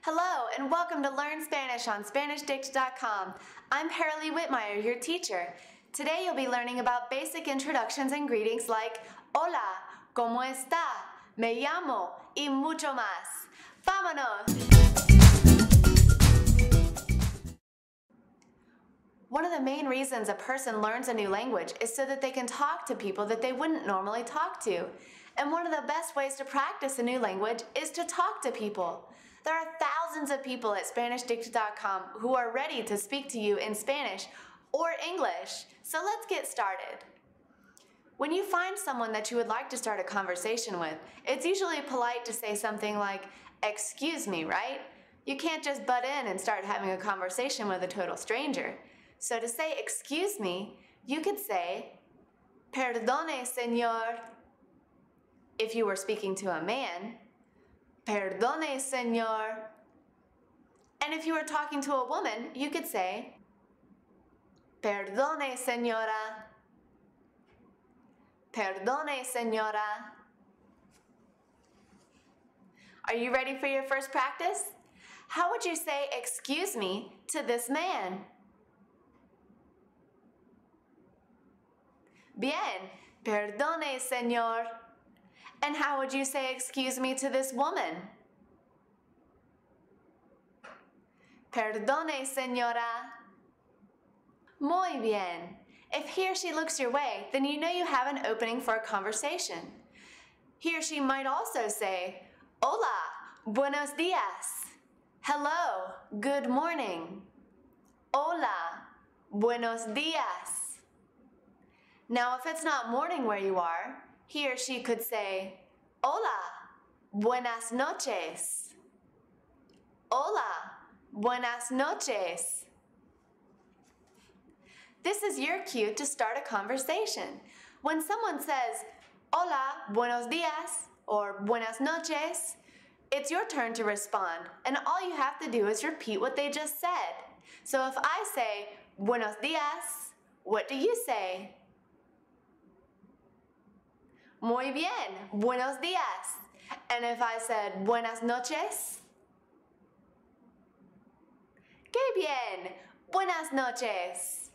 Hello and welcome to Learn Spanish on SpanishDict.com. I'm Paralee Whitmire, your teacher. Today you'll be learning about basic introductions and greetings like Hola, ¿cómo está? Me llamo, y mucho más. ¡Vámonos! One of the main reasons a person learns a new language is so that they can talk to people that they wouldn't normally talk to. And one of the best ways to practice a new language is to talk to people. There are thousands of people at SpanishDict.com who are ready to speak to you in Spanish or English, so let's get started. When you find someone that you would like to start a conversation with, it's usually polite to say something like, "Excuse me," right? You can't just butt in and start having a conversation with a total stranger. So to say "excuse me," you could say, "Perdone, señor." If you were speaking to a man, "Perdone, señor." And if you were talking to a woman, you could say, "Perdone, señora." Perdone, señora. Are you ready for your first practice? How would you say "excuse me" to this man? Bien, perdone, señor. And how would you say "excuse me" to this woman? Perdone, señora. Muy bien. If he or she looks your way, then you know you have an opening for a conversation. He or she might also say, "Hola, buenos días." Hello, good morning. Hola, buenos días. Now, if it's not morning where you are, he or she could say, "Hola, buenas noches." Hola, buenas noches. This is your cue to start a conversation. When someone says, "Hola, buenos días," or "buenas noches," it's your turn to respond, and all you have to do is repeat what they just said. So if I say, "Buenos días," what do you say? Muy bien, buenos días. And if I said "buenas noches"? ¡Qué bien! Buenas noches.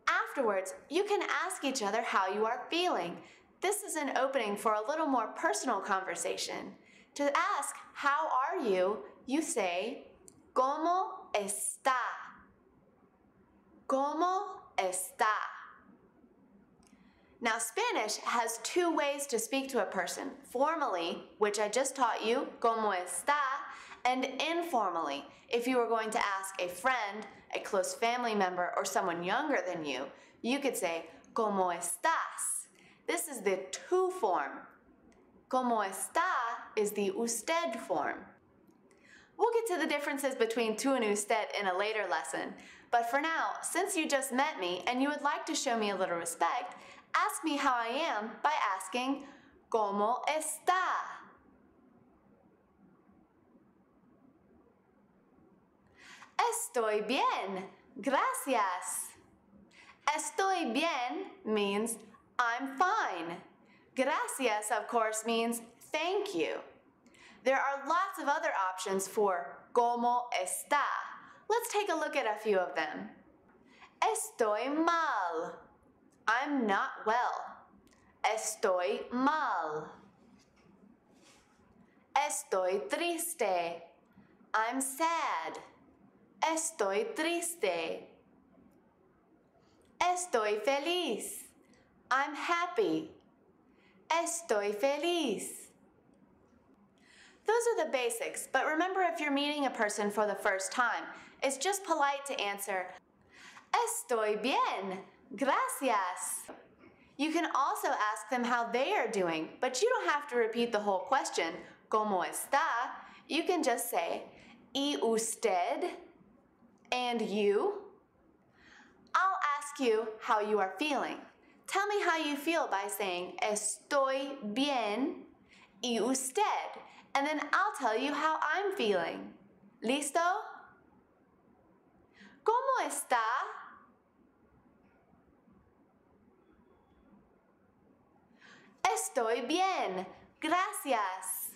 Afterwards, you can ask each other how you are feeling. This is an opening for a little more personal conversation. To ask "how are you," you say, ¿Cómo está? ¿Cómo está? Now, Spanish has two ways to speak to a person. Formally, which I just taught you, ¿Cómo está? And informally, if you were going to ask a friend, a close family member, or someone younger than you, you could say, ¿Cómo estás? This is the tú form. ¿Cómo está? Is the usted form. We'll get to the differences between tú and usted in a later lesson, but for now, since you just met me and you would like to show me a little respect, ask me how I am by asking, ¿Cómo está? Estoy bien, gracias. Estoy bien means I'm fine. Gracias, of course, means thank you. There are lots of other options for ¿Cómo está? Let's take a look at a few of them. Estoy mal. I'm not well. Estoy mal. Estoy triste. I'm sad. Estoy triste. Estoy feliz. I'm happy. Estoy feliz. Those are the basics, but remember, if you're meeting a person for the first time, it's just polite to answer, "Estoy bien, gracias." You can also ask them how they are doing, but you don't have to repeat the whole question, ¿Cómo está? You can just say, ¿Y usted? And you? I'll ask you how you are feeling. Tell me how you feel by saying "Estoy bien" y usted, and then I'll tell you how I'm feeling. ¿Listo? ¿Cómo está? Estoy bien, gracias.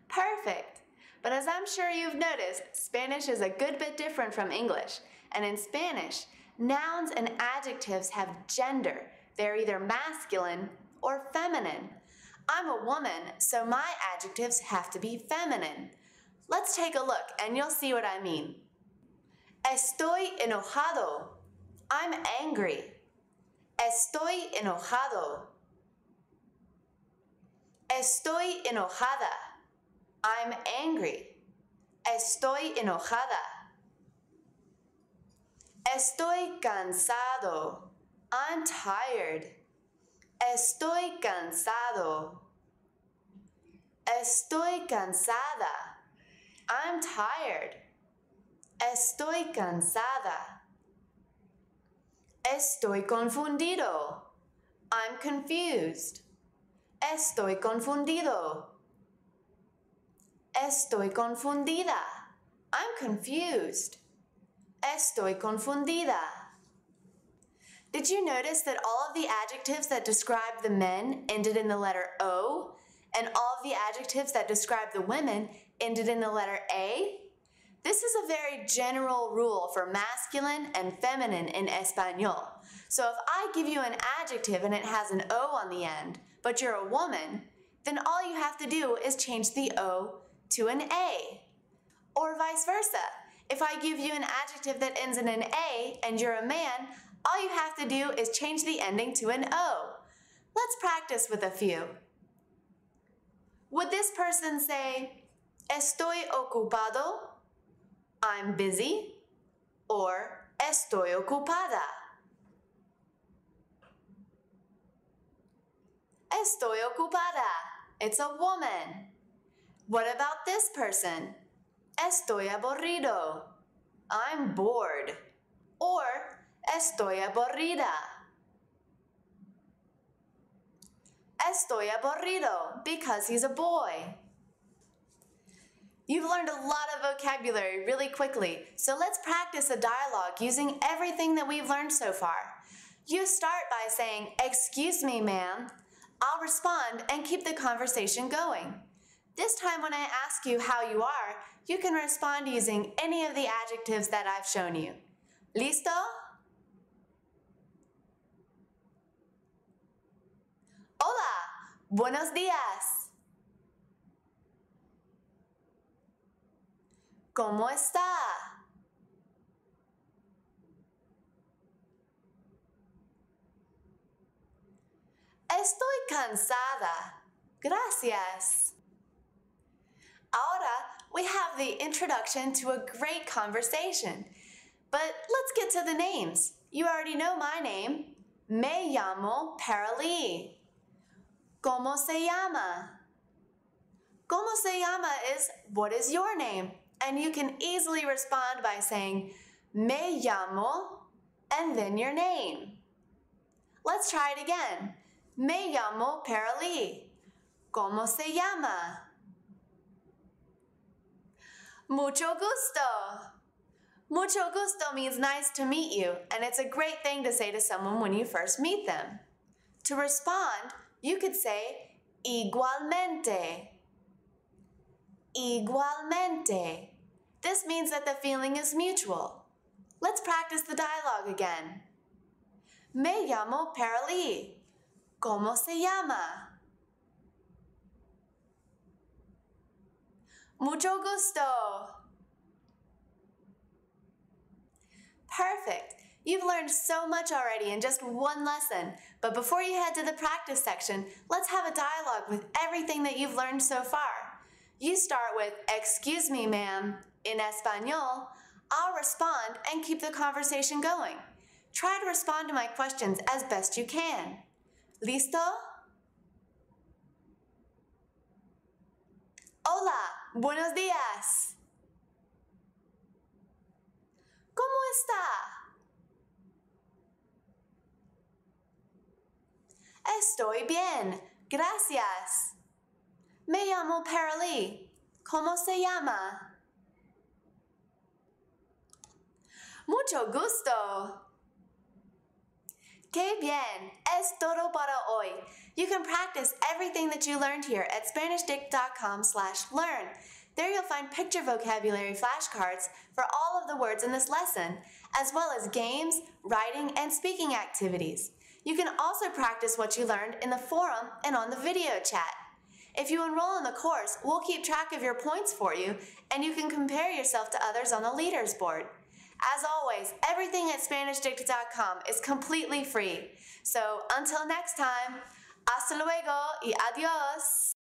Perfect. But as I'm sure you've noticed, Spanish is a good bit different from English. And in Spanish, nouns and adjectives have gender. They're either masculine or feminine. I'm a woman, so my adjectives have to be feminine. Let's take a look and you'll see what I mean. Estoy enojado. I'm angry. Estoy enojado. Estoy enojada. I'm angry. Estoy enojada. Estoy cansado. I'm tired. Estoy cansado. Estoy cansada. I'm tired. Estoy cansada. Estoy confundido. I'm confused. Estoy confundido. Estoy confundida. I'm confused. Estoy confundida. Did you notice that all of the adjectives that describe the men ended in the letter O, and all of the adjectives that describe the women ended in the letter A? This is a very general rule for masculine and feminine in Espanol. So if I give you an adjective and it has an O on the end, but you're a woman, then all you have to do is change the O to an A. Or vice versa. If I give you an adjective that ends in an A and you're a man, all you have to do is change the ending to an O. Let's practice with a few. Would this person say, estoy ocupado? I'm busy. Or estoy ocupada. Estoy ocupada. It's a woman. What about this person? Estoy aburrido. I'm bored. Or estoy aburrida. Estoy aburrido because he's a boy. You've learned a lot of vocabulary really quickly, so let's practice a dialogue using everything that we've learned so far. You start by saying, "Excuse me, ma'am." I'll respond and keep the conversation going. This time when I ask you how you are, you can respond using any of the adjectives that I've shown you. ¿Listo? Hola, buenos días. ¿Cómo está? Estoy cansada. Gracias. Ahora, we have the introduction to a great conversation. But let's get to the names. You already know my name. Me llamo Paralee. ¿Cómo se llama? ¿Cómo se llama is, what is your name? And you can easily respond by saying, me llamo, and then your name. Let's try it again. Me llamo Paralee. ¿Cómo se llama? Mucho gusto. Mucho gusto means nice to meet you, and it's a great thing to say to someone when you first meet them. To respond, you could say igualmente. Igualmente. This means that the feeling is mutual. Let's practice the dialogue again. Me llamo Paralee. ¿Cómo se llama? Mucho gusto. Perfect. You've learned so much already in just one lesson, but before you head to the practice section, let's have a dialogue with everything that you've learned so far. You start with, "Excuse me, ma'am." In Espanol, I'll respond and keep the conversation going. Try to respond to my questions as best you can. ¿Listo? Hola, buenos días. ¿Cómo está? Estoy bien, gracias. Me llamo Paralee. ¿Cómo se llama? Mucho gusto. ¡Qué bien! Es todo para hoy. You can practice everything that you learned here at SpanishDict.com/learn. There you'll find picture vocabulary flashcards for all of the words in this lesson, as well as games, writing, and speaking activities. You can also practice what you learned in the forum and on the video chat. If you enroll in the course, we'll keep track of your points for you, and you can compare yourself to others on the leaders board. As always, everything at SpanishDicta.com is completely free. So until next time, hasta luego y adios!